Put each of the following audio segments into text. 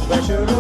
ቡongiorno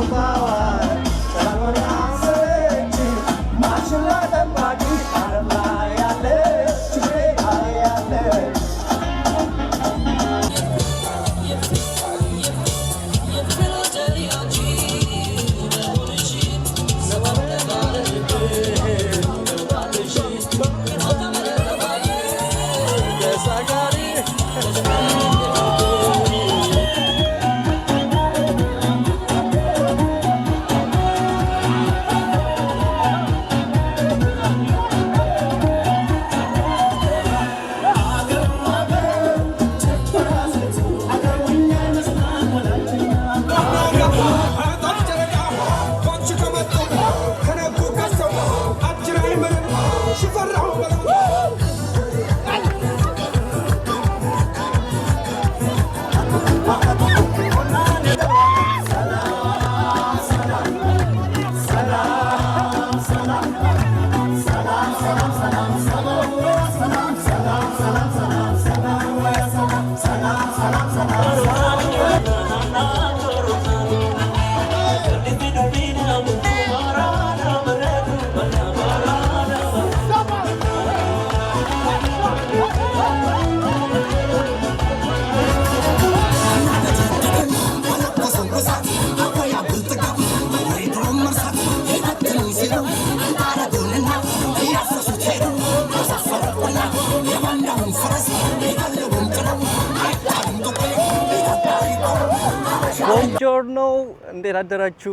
እንዴት አደራችሁ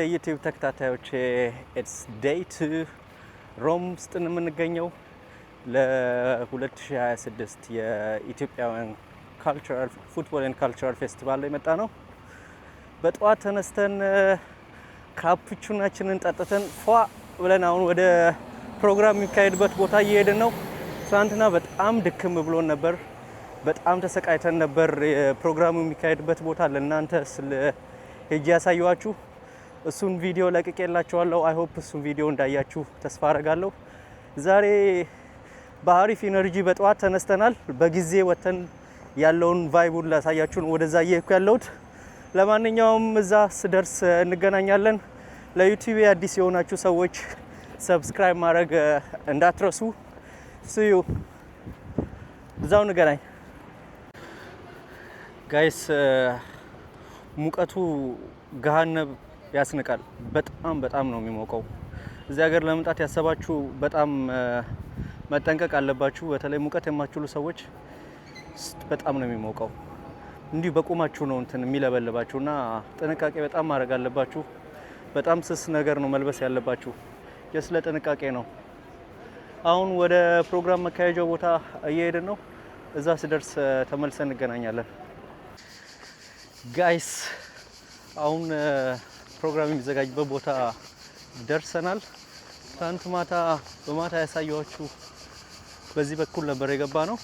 የዩቲዩብ ተከታታዮች ኢትስ ዴይ 2 ሮም ውስጥ የምንገኘው ለ2026 የኢትዮጵያውያን ካልቸራል ፉትቦል ኤንድ ካልቸራል ፌስቲቫል ላይ መጣ ነው። በጠዋት ተነስተን ካፑቺኖችንን ጠጥተን ፏ ብለን አሁን ወደ ፕሮግራም የሚካሄድበት ቦታ እየሄድን ነው። ትናንትና በጣም ድክም ብሎን ነበር። በጣም ተሰቃይተን ነበር። ፕሮግራሙ የሚካሄድበት ቦታ ለእናንተ ስለ ሄጄ ያሳየዋችሁ እሱን ቪዲዮ ለቅቄላችኋለሁ። አይ ሆፕ እሱን ቪዲዮ እንዳያችሁ ተስፋ አደርጋለሁ። ዛሬ በአሪፍ ኢነርጂ በጠዋት ተነስተናል። በጊዜ ወተን ያለውን ቫይቡን ላሳያችሁ ነው ወደዛ እየሄድኩ ያለሁት። ለማንኛውም እዛ ስደርስ እንገናኛለን። ለዩቲዩብ አዲስ የሆናችሁ ሰዎች ሰብስክራይብ ማድረግ እንዳትረሱ። ሲዩ እዛው እንገናኝ። ጋይስ ሙቀቱ ገሃነብ ያስንቃል። በጣም ነው የሚሞቀው። እዚህ ሀገር ለመምጣት ያሰባችሁ በጣም መጠንቀቅ አለባችሁ። በተለይ ሙቀት የማትችሉ ሰዎች በጣም ነው የሚሞቀው። እንዲሁ በቁማችሁ ነው እንትን የሚለበልባችሁና ጥንቃቄ በጣም ማድረግ አለባችሁ። በጣም ስስ ነገር ነው መልበስ ያለባችሁ። የስለ ጥንቃቄ ነው። አሁን ወደ ፕሮግራም መካሄጃው ቦታ እየሄድን ነው። እዛ ስደርስ ተመልሰን እንገናኛለን። ጋይስ አሁን ፕሮግራም የሚዘጋጅበት ቦታ ደርሰናል። ትናንት በማታ ያሳየኋችሁ በዚህ በኩል ነበር የገባ ነው።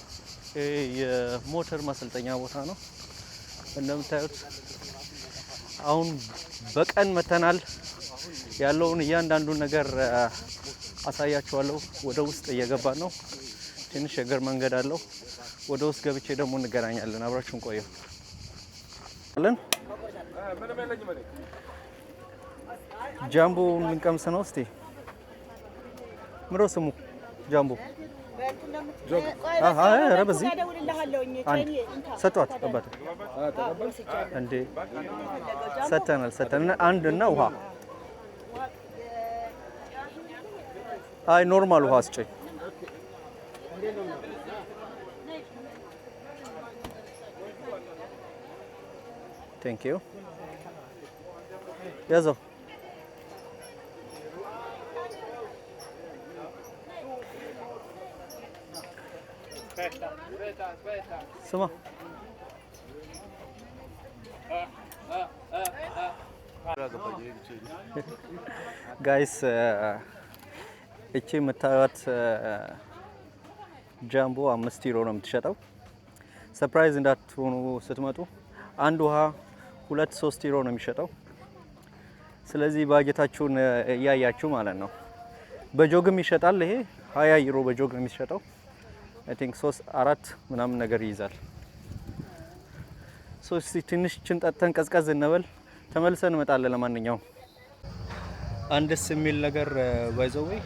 የሞተር ማሰልጠኛ ቦታ ነው እንደምታዩት። አሁን በቀን መተናል። ያለውን እያንዳንዱን ነገር አሳያችኋለሁ። ወደ ውስጥ እየገባን ነው። ትንሽ የእግር መንገድ አለው። ወደ ውስጥ ገብቼ ደግሞ እንገናኛለን። አብራችሁን ቆዩ። ጃምቦ ልንቀምስ ነው። እስቲ ምሮ ስሙ ጃምቦ ኧረ በዚህ አንድ ሰጧት አባቴ እንዴ ሰተናል አንድ እና ውሃ አይ ኖርማል ውሃ አስጨኝ። ቴንክ ዩ ያዘው። ስማ ጋይስ እቺ የምታዩት ጃምቦ 5 ዩሮ ነው የምትሸጠው። ሰርፕራይዝ እንዳትሆኑ ስትመጡ አንድ ውሃ 2-3 ዩሮ ነው የሚሸጠው። ስለዚህ ባጀታችሁን እያያችሁ ማለት ነው። በጆግም ይሸጣል። ይሄ 20 ዩሮ በጆግ ነው የሚሸጠው። አይ ቲንክ 3-4 ምናምን ነገር ይይዛል። ሶስት ትንሽ ችን ጠጥተን ቀዝቀዝ እንበል። ተመልሰን እንመጣለን። ለማንኛውም አንድ ደስ የሚል ነገር ባይዘው ይሄ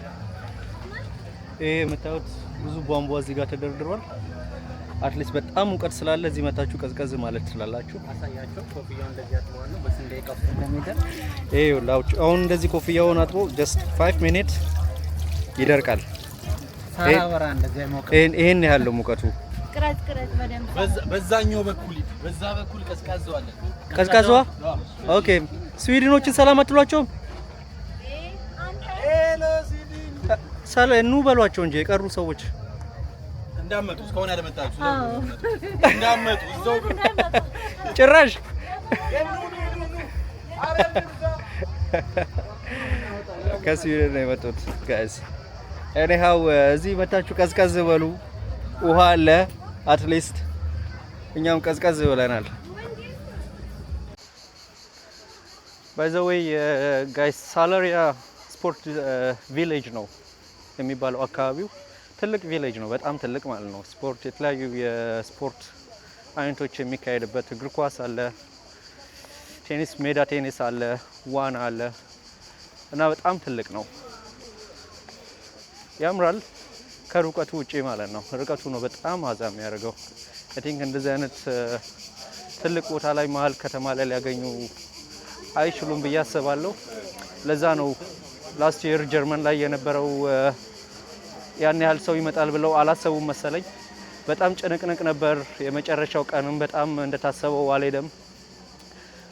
የምታዩት ብዙ ቧንቧ እዚህ ጋር ተደርድሯል። አትሊስት በጣም ሙቀት ስላለ እዚህ መታችሁ ቀዝቀዝ ማለት ትችላላችሁ። አሳያችሁ ኮፍያው እንደዚህ አጥቦ ነው በስንት ደቂቃ ውስጥ እንደሚደር። ይኸው አሁን እንደዚህ ኮፍያውን አጥቦ just 5 ሚኒት ይደርቃል። ሳራወራ እንደዚህ አይሞቀው። ይሄን ያለው ሙቀቱ ቅረጽ በደንብ በዛኛው በዛ በኩል ቀዝቃዛው አለ። ቀዝቃዛው ኦኬ። ስዊድኖችን ሰላም አትሏቸውም? ኑ በሏቸው እንጂ የቀሩ ሰዎች እንዳመጡ እስካሁን ያለመጣችሁ እንዳመጡ እዛው ጭራሽ ከስዊድን ነው የመጡት ጋይስ። ኤኒሃው እዚህ መታችሁ ቀዝቀዝ በሉ። ውሃ አለ አትሊስት እኛም ቀዝቀዝ ብለናል። ባይ ዘ ዌይ ጋይስ ሳላሪያ ስፖርት ቪሌጅ ነው የሚባለው አካባቢው ትልቅ ቪሌጅ ነው፣ በጣም ትልቅ ማለት ነው። ስፖርት የተለያዩ የስፖርት አይነቶች የሚካሄድበት እግር ኳስ አለ፣ ቴኒስ ሜዳ ቴኒስ አለ፣ ዋና አለ እና በጣም ትልቅ ነው። ያምራል ከርቀቱ ውጪ ማለት ነው። ርቀቱ ነው በጣም አዛ የሚያደርገው። አይ ቲንክ እንደዚህ አይነት ትልቅ ቦታ ላይ መሀል ከተማ ላይ ሊያገኙ አይችሉም ብዬ አስባለሁ። ለዛ ነው ላስት ይር ጀርመን ላይ የነበረው ያን ያህል ሰው ይመጣል ብለው አላሰቡም መሰለኝ። በጣም ጭንቅንቅ ነበር። የመጨረሻው ቀንም በጣም እንደታሰበው አልሄደም።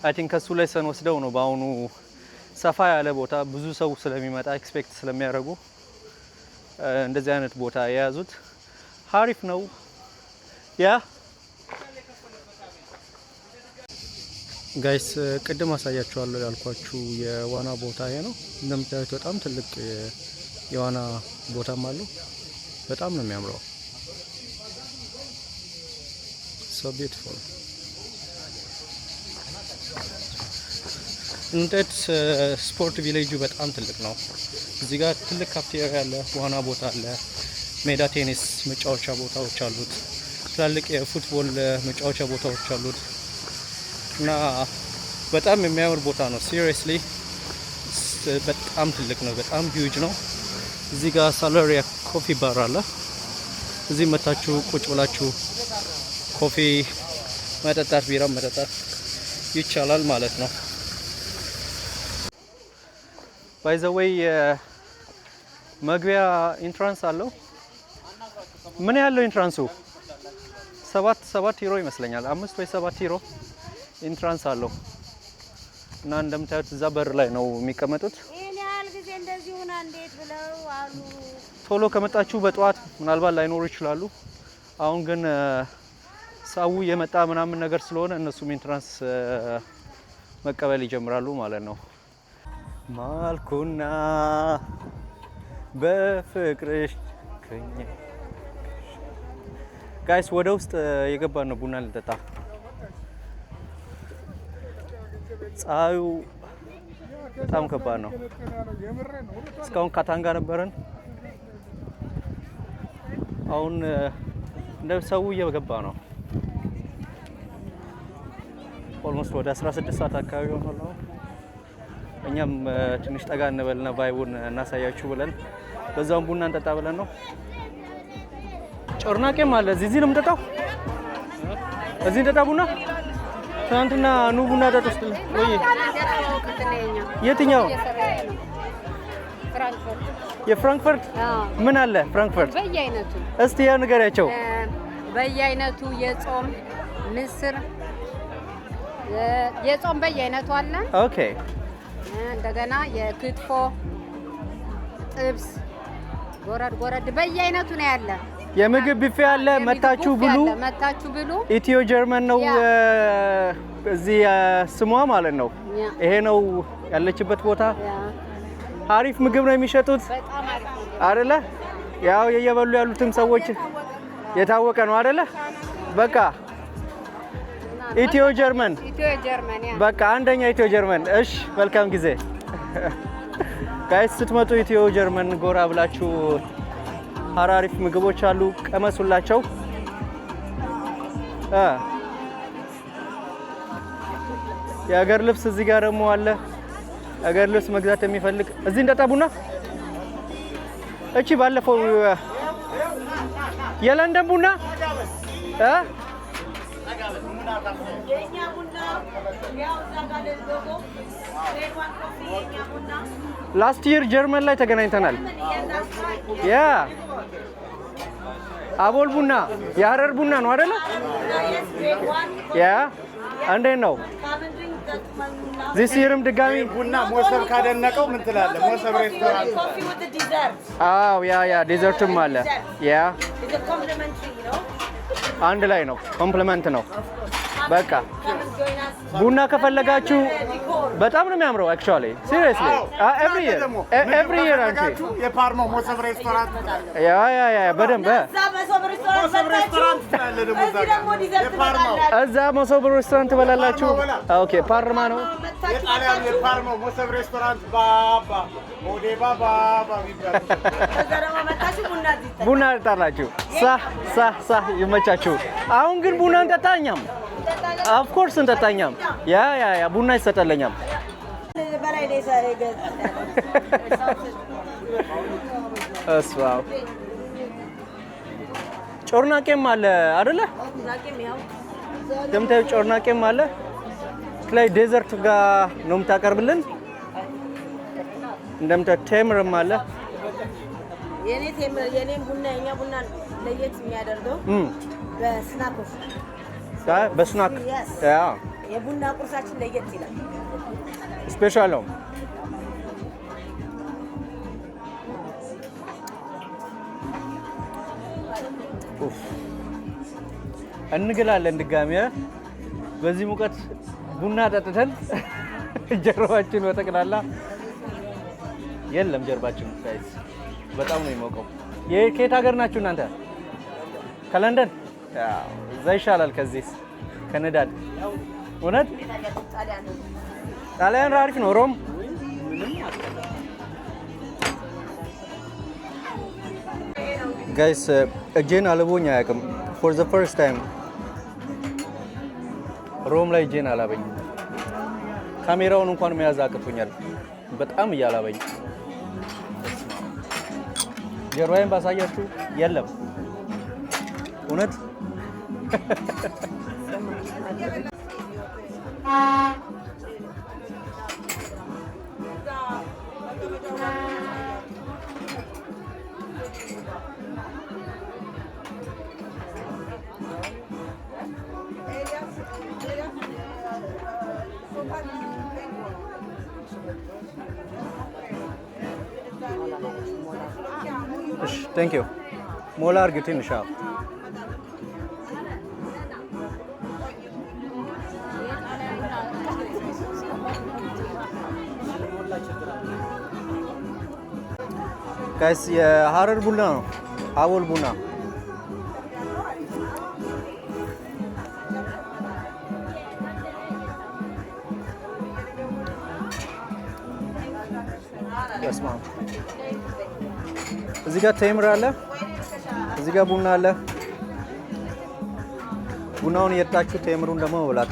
አይ ቲንክ ከሱ ላይ ሰን ወስደው ነው በአሁኑ ሰፋ ያለ ቦታ ብዙ ሰው ስለሚመጣ ኤክስፔክት ስለሚያደርጉ እንደዚህ አይነት ቦታ የያዙት። ሀሪፍ ነው። ያ ጋይስ ቅድም አሳያችኋለሁ ያልኳችሁ የዋና ቦታ ይሄ ነው። እንደምታዩት በጣም ትልቅ የዋና ቦታም አለው። በጣም ነው የሚያምረው። so beautiful እንዴት ስፖርት ቪሌጁ በጣም ትልቅ ነው። እዚህ ጋር ትልቅ ካፍቴሪያ አለ፣ ዋና ቦታ አለ፣ ሜዳ ቴኒስ መጫወቻ ቦታዎች አሉት፣ ትላልቅ የፉትቦል መጫወቻ ቦታዎች አሉት እና በጣም የሚያምር ቦታ ነው። ሲሪየስሊ በጣም ትልቅ ነው፣ በጣም ሂውጅ ነው። እዚህ ጋር ሳላሪያ ኮፊ ባር አለ። እዚህ መታችሁ ቁጭ ብላችሁ ኮፊ መጠጣት ቢራ መጠጣት ይቻላል ማለት ነው። ባይ ዘ ዌይ መግቢያ ኢንትራንስ አለው። ምን ያለው ኢንትራንሱ 7 ዩሮ ይመስለኛል። 5 ወይ 7 ዩሮ ኢንትራንስ አለው እና እንደምታዩት እዛ በር ላይ ነው የሚቀመጡት። ቶሎ ከመጣችሁ በጠዋት ምናልባት ላይኖሩ ይችላሉ። አሁን ግን ሰው የመጣ ምናምን ነገር ስለሆነ እነሱም ኢንትራንስ መቀበል ይጀምራሉ ማለት ነው። ማልኩና በፍቅርሽ ከኛ ጋይስ ወደ ውስጥ የገባን ነው። ቡና ልንጠጣ። ፀሐዩ በጣም ከባድ ነው። እስካሁን ካታንጋ ነበረን። አሁን እንደ ሰው እየገባ ነው። ኦልሞስት ወደ 16 ሰዓት አካባቢ ሆኗል። እኛም ትንሽ ጠጋ እንበልና ቫይቡን እናሳያችሁ ብለን በዛውም ቡና እንጠጣ ብለን ነው። ጮርናቄም አለ እዚህ ነው የምንጠጣው። እዚህ እንጠጣ ቡና። ትናንትና ኑ ቡና ጠጡ ስትል ወይ የትኛው? የፍራንክፈርት ምን አለ? ፍራንክፈርት በየአይነቱ እስቲ ያ ንገሪያቸው። በየአይነቱ የጾም ምስር የጾም በየአይነቱ አለ። ኦኬ። እንደገና የክትፎ ጥብስ ጎረድ በየአይነቱ ነው ያለ። የምግብ ቢፌ አለ። መታችሁ ብሉ፣ ኢትዮ ጀርመን ነው እዚህ ስሟ ማለት ነው። ይሄ ነው ያለችበት ቦታ። አሪፍ ምግብ ነው የሚሸጡት አይደለ? ያው የየበሉ ያሉትም ሰዎች የታወቀ ነው አይደለ? በቃ ኢትዮ ጀርመን በቃ አንደኛ ኢትዮ ጀርመን። እሺ መልካም ጊዜ ጋይስ። ስትመጡ ኢትዮ ጀርመን ጎራ ብላችሁ አሪፍ ምግቦች አሉ፣ ቀመሱላቸው። የሀገር ልብስ እዚህ ጋር ደግሞ አለ። የሀገር ልብስ መግዛት የሚፈልግ እዚህ እንጠጣ ቡና። እቺ ባለፈው የለንደን ቡና ላስት ይር ጀርመን ላይ ተገናኝተናል። ያ አቦል ቡና የሀረር ቡና ነው አይደለ? ያ እንዴት ነው? ዚስ ይርም ድጋሚ ቡና ሞሰብ ካደነቀው ምን ትላለህ? ሞሰብ ሬስቶራንት። አዎ ያ ዴዘርትም አለ። ያ አንድ ላይ ነው፣ ኮምፕሊመንት ነው። በቃ ቡና ከፈለጋችሁ በጣም ነው የሚያምረው። አክቹአሊ ሲሪየስሊ ኤቭሪ ይር አንቺ የፓርሞ ሞሰብ ሬስቶራንት ያ በደንብ እዛ ሞሰብ ሬስቶራንት ትበላላችሁ። ኦኬ ፓርማ ነው የጣሊያን የፓርሞ ሞሰብ ሬስቶራንት ባባ ኦዴ ባባ ቡና ጠጣላችሁ። ሳ ይመቻችሁ። አሁን ግን ቡና እንጠጣኛም ኦፍ ኮርስ እንጠጣኛም። ያ ቡና ይሰጠለኛም። እስዋው ጮርናቄም አለ አይደለ? ደምታዩ ጮርናቄም አለ። ላይ ዴዘርት ጋር ነው የምታቀርብልን። እንደምታዩ ቴምርም አለ። የኔ ቡና የኛ ቡና ለየት የሚያደርገው በስናኮስ በስናክ ያ የቡና ቁርሳችን ለየት ይላል። ስፔሻል ነው። እንግላለን ድጋሚ በዚህ ሙቀት ቡና ጠጥተን ጀርባችን በጠቅላላ የለም። ጀርባችን ጋይስ በጣም ነው የሚሞቀው። የከየት ሀገር ናችሁ እናንተ? ከለንደን? እዛ ይሻላል ከዚህ ከነዳድ። እውነት ጣሊያን አሪፍ ነው። ሮም ጋይስ እጄን አልቦኝ አያውቅም። ፎር ዘ ፈርስት ታይም ሮም ላይ እጄን አላበኝ። ካሜራውን እንኳን መያዝ አቅቶኛል። በጣም እያላበኝ ጀርባዬን ባሳያችሁ የለም እውነት እሺ ቴንክ ዩ ሞላ አድርግ ትንሽ ጋይስ የሀረር ቡና ነው። አቦል ቡና እዚህ ጋር ቴምር አለ፣ እዚህ ጋር ቡና አለ። ቡናውን እየጠጣችሁ ቴምሩን ደግሞ መብላት።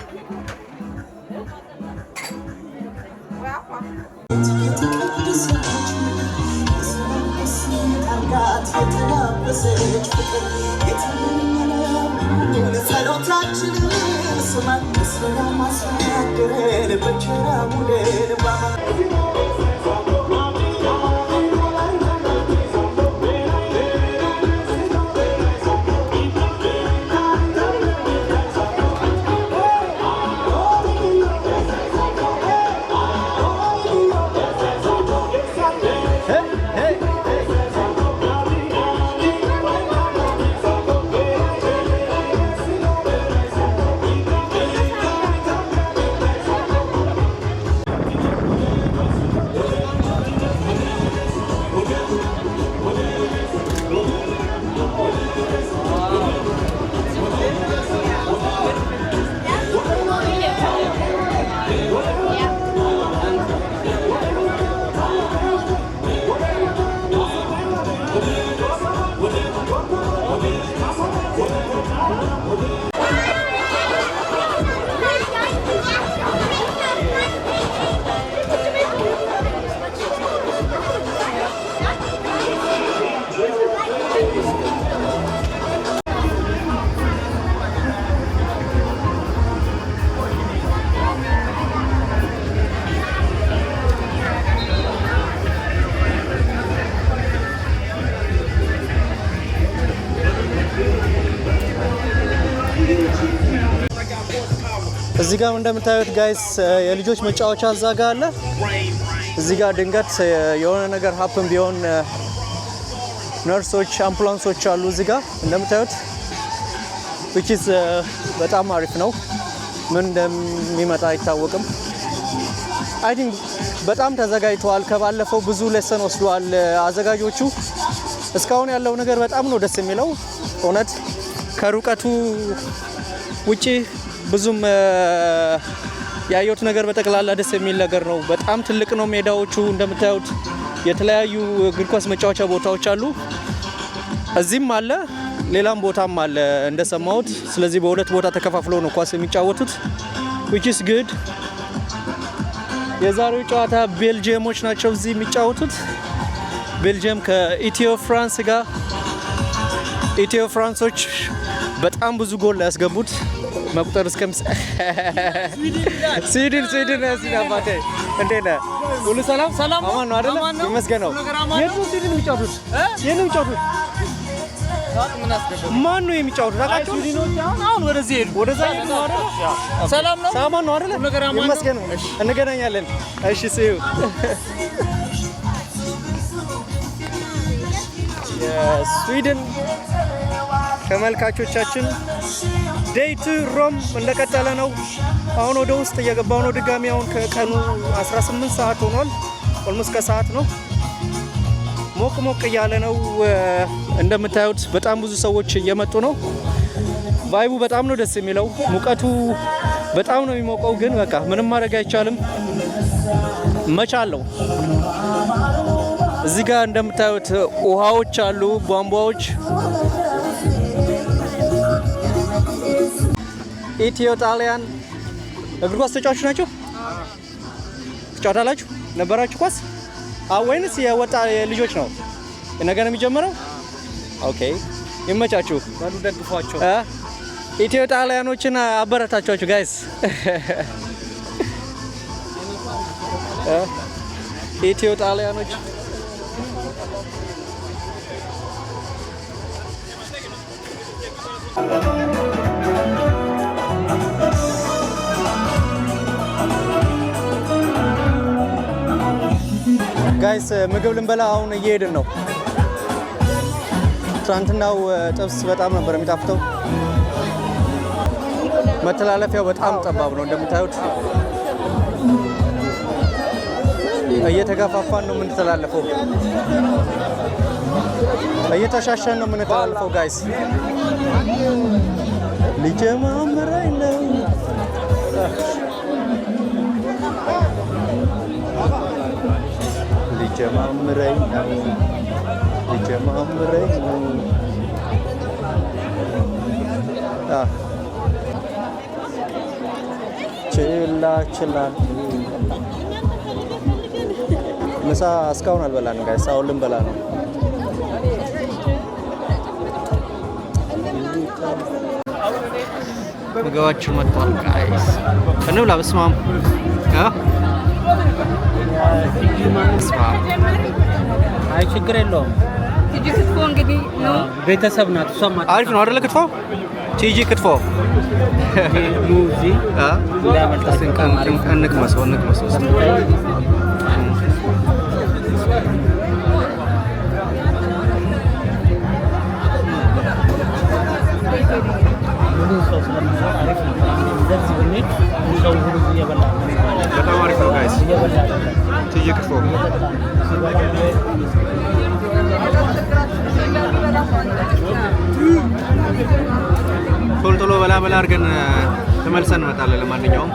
እዚህ ጋር እንደምታዩት ጋይስ የልጆች መጫወቻ እዛ ጋር አለ። እዚህ ጋር ድንገት የሆነ ነገር ሀፕን ቢሆን ነርሶች አምቡላንሶች አሉ እዚህ ጋር እንደምታዩት which is በጣም አሪፍ ነው። ምን እንደሚመጣ አይታወቅም። I think በጣም ተዘጋጅተዋል። ከባለፈው ብዙ ሌሰን ወስደዋል አዘጋጆቹ። እስካሁን ያለው ነገር በጣም ነው ደስ የሚለው እውነት ከሩቀቱ ውጪ ብዙም ያየሁት ነገር በጠቅላላ ደስ የሚል ነገር ነው። በጣም ትልቅ ነው ሜዳዎቹ እንደምታዩት የተለያዩ እግር ኳስ መጫወቻ ቦታዎች አሉ። እዚህም አለ ሌላም ቦታም አለ እንደሰማሁት። ስለዚህ በሁለት ቦታ ተከፋፍለው ነው ኳስ የሚጫወቱት which is good። የዛሬው ጨዋታ ቤልጂየሞች ናቸው እዚህ የሚጫወቱት። ቤልጂየም ከኢትዮ ፍራንስ ጋር ኢትዮ ፍራንሶች በጣም ብዙ ጎል ያስገቡት መቁጠር እስከምስ ስዊድን ያሲናባቴ እንዴት ነህ? ሁሉ ሰላም አማን ነው አይደል? ይመስገን ነው። የቱ ስዊድን የሚጫወቱት የት ነው የሚጫወቱት? ማን ነው የሚጫወቱት? ታውቃችሁ? አሁን ወደዚህ ሄዱ። ወደዛ ነው አይደል? ሰላም ነው ሳማን ነው አይደል? ይመስገን ነው። እንገናኛለን። እሺ ሲዩ የስዊድን ተመልካቾቻችን ዴይ 2 ሮም እንደቀጠለ ነው። አሁን ወደ ውስጥ እየገባው ነው ድጋሚ። አሁን ከቀኑ 18 ሰዓት ሆኗል። ኦልሞስት ከሰዓት ነው። ሞቅ እያለ ነው እንደምታዩት። በጣም ብዙ ሰዎች እየመጡ ነው። ቫይቡ በጣም ነው ደስ የሚለው። ሙቀቱ በጣም ነው የሚሞቀው፣ ግን በቃ ምንም ማድረግ አይቻልም። መቻለው እዚህ ጋር እንደምታዩት ውሃዎች አሉ፣ ቧንቧዎች። ኢትዮ ጣሊያን እግር ኳስ ተጫዋቾች ናቸው። ትጫወታላችሁ? ነበራችሁ ኳስ? ወይንስ የወጣ ልጆች ነው? ነገ ነው የሚጀምረው? ኦኬ ይመቻችሁ። ባሉ ደግፏቸው። ኢትዮ ጣሊያኖችን አበረታቻችሁ ጋይስ። ኢትዮ ጣሊያኖች ጋይስ ምግብ ልንበላ አሁን እየሄድን ነው። ትናንትናው ጥብስ በጣም ነበር የሚጣፍጠው። መተላለፊያው በጣም ጠባብ ነው እንደምታዩት። እየተጋፋፋን ነው የምንተላለፈው፣ እየተሻሻን ነው የምንተላለፈው ጋይስ። ሊጀማምረኝ ነው ሊጀማምረኝ ነው። ችላ ምሳ እስካሁን አልበላንም ጋይስ። አሁን ልንበላ ነው። ምግባችን መጥቷል ጋይስ። እንብላ። በስመ አብ አይ ችግር የለውም። ቲጂ ክትፎ እንግዲህ ነው ቤተሰብ ናት። እሷም አሪፍ ነው አይደለ? ክትፎ ቲጂ ክትፎ ሙዚ እንቅመሰው በጣም አሪፍ ነው ጋይስ። ቲጂ ክትፎ ቶሎ በላ አድርገን ተመልሰን እንመጣለን። ለማንኛውም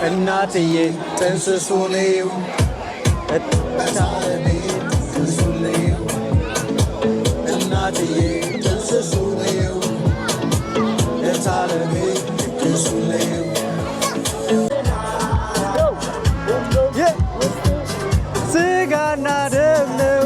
እናትዬ ጥንስሱኔው እታለኔ ጥንስሱኔው እናትዬ ጥንስሱኔው እታለኔ ጥንስሱኔው ስጋና ደም ነው።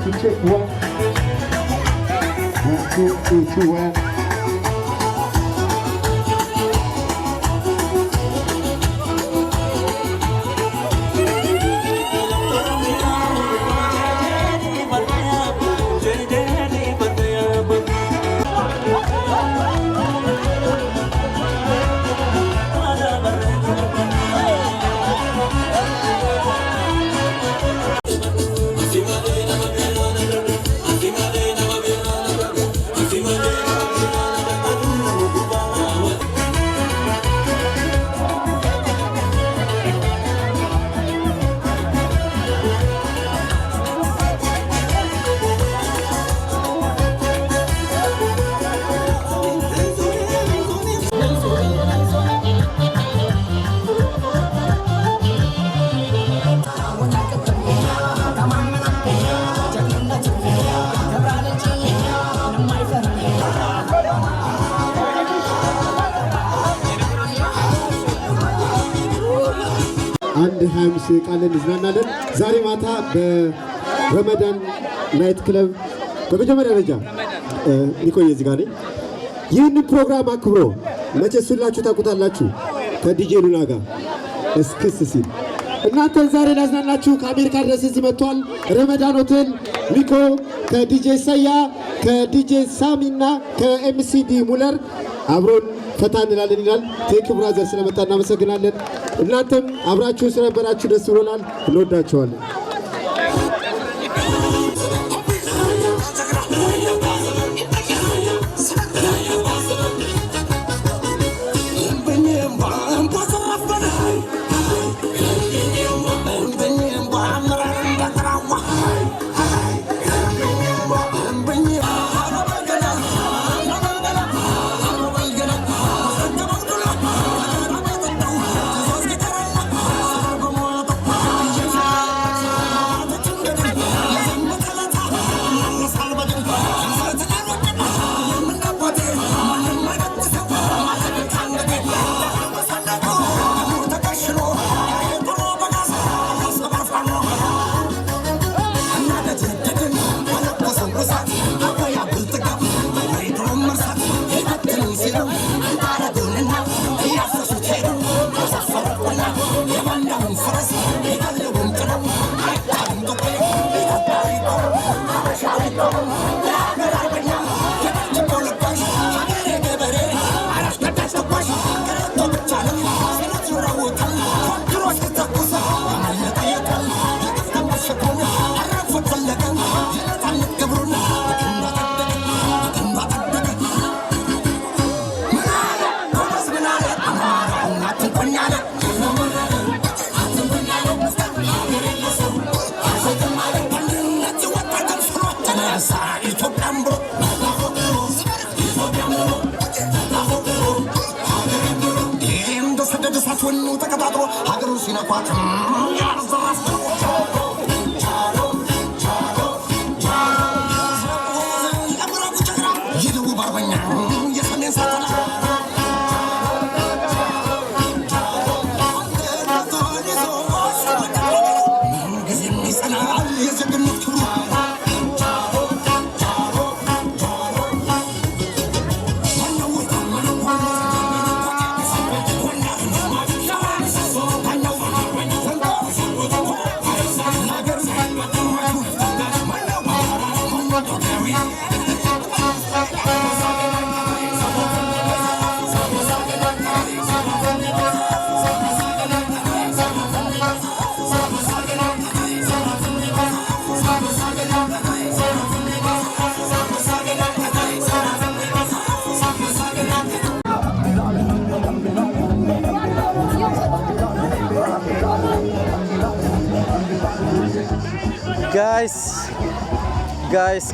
to check one. 1, 2, 3, 2, 1. አንድ 25 ቃልን እንዝናናለን። ዛሬ ማታ በረመዳን ናይት ክለብ በመጀመሪያ ደረጃ ኒኮዬ እዚህ ጋር ነኝ። ይህንን ፕሮግራም አክብሮ መቼስ ሁላችሁ ታውቁታላችሁ ከዲጄ ሉና ጋር እስክስ ሲል እናንተን ዛሬ ላዝናናችሁ ከአሜሪካ ድረስ እዚህ መጥቷል። ረመዳን ሆቴል ኒኮ ከዲጄ ሰያ ከዲጄ ሳሚና ከኤምሲዲ ሙለር አብሮን ፈታ እንላለን ይላል። ቴክ ብራዘር ስለመጣ እናመሰግናለን። እናንተም አብራችሁ ስለነበራችሁ ደስ ብሎናል። እንወዳችኋለን።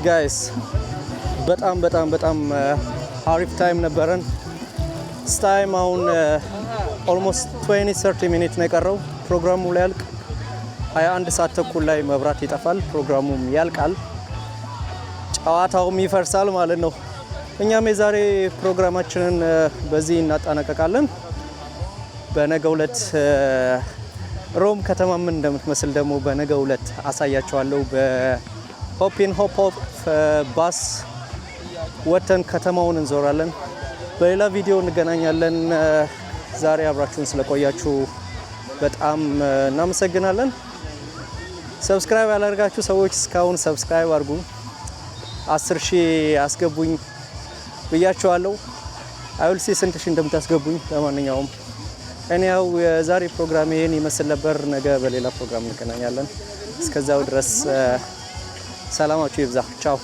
ጋይስ በጣም አሪፍ ታይም ነበረን። ታይም አሁን ኦልሞስት 20-30 ሚኒት ነው የቀረው ፕሮግራሙ ላይ ያልቅ። 21 ሰዓት ተኩል ላይ መብራት ይጠፋል፣ ፕሮግራሙም ያልቃል፣ ጨዋታውም ይፈርሳል ማለት ነው። እኛም የዛሬ ፕሮግራማችንን በዚህ እናጠናቀቃለን። በነገው ዕለት ሮም ከተማ ምን እንደምትመስል ደግሞ በነገው ዕለት አሳያችኋለሁ። ሆፒን ሆፕ ባስ ወተን ከተማውን እንዞራለን። በሌላ ቪዲዮ እንገናኛለን። ዛሬ አብራችሁን ስለቆያችሁ በጣም እናመሰግናለን። ሰብስክራይብ ያላደርጋችሁ ሰዎች እስካሁን ሰብስክራይብ አድርጉ። 10,000 አስገቡኝ ብያችኋለሁ። አይውልሲ ስንት ሺህ እንደምታስገቡኝ። ለማንኛውም እኔው የዛሬ ፕሮግራም ይሄን ይመስል ነበር። ነገ በሌላ ፕሮግራም እንገናኛለን። እስከዛው ድረስ ሰላማችሁ ይብዛ። ቻው